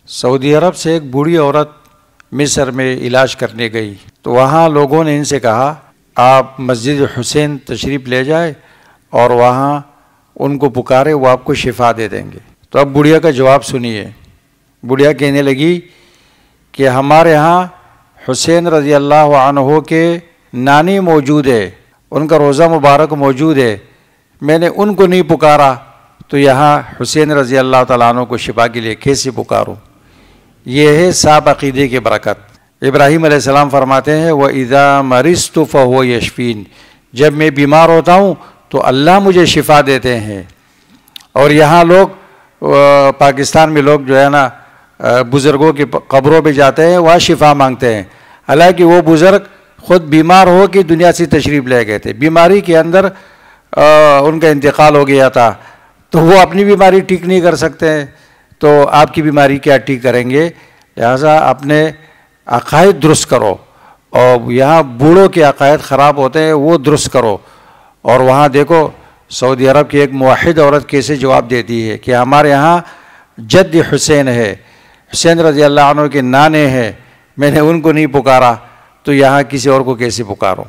Saudi अरब से एक बूढ़ी औरत मिस्र में इलाज करने गई, तो वहाँ लोगों ने इनसे कहा आप मस्जिद हुसैन तशरीफ़ ले जाए और वहाँ उनको पुकारे, वो आपको शिफा दे देंगे। तो अब बुढ़िया का जवाब सुनिए। बुढ़िया कहने लगी कि हमारे यहाँ हुसैन रज़ी अल्लाह अन्हु के नानी मौजूद है, उनका रोज़ा मुबारक मौजूद है, मैंने उनको नहीं पुकारा तो यहाँ हुसैन रज़ी अल्लाह तआला अन्हु को शिफा के लिए कैसे पुकारूँ। ये है साफ अक़ीदे की बरकत। इब्राहीम अलैहिस्सलाम फरमाते हैं व इज़ा मरिज़्तु फ़हुव यशफ़ीन, जब मैं बीमार होता हूँ तो अल्लाह मुझे शिफा देते हैं। और यहाँ लोग पाकिस्तान में लोग जो है ना बुज़ुर्गों की कब्रों पे जाते हैं, वहाँ शिफा मांगते हैं, हालांकि वो बुज़ुर्ग ख़ुद बीमार हो कि दुनिया से तशरीफ़ ले गए थे, बीमारी के अंदर उनका इंतकाल हो गया था, तो वो अपनी बीमारी ठीक नहीं कर सकते हैं, तो आपकी बीमारी क्या ठीक करेंगे। लिहाजा अपने अक़ायद दुरुस्त करो, और यहाँ बूढ़ों के अक़ायद ख़राब होते हैं वो दुरुस्त करो। और वहाँ देखो सऊदी अरब की एक मुवहिद औरत कैसे जवाब देती है कि हमारे यहाँ जद्द हुसैन है, हुसैन रज़ी अल्लाह अन्हु के नाने हैं, मैंने उनको नहीं पुकारा तो यहाँ किसी और को कैसे पुकारूँ।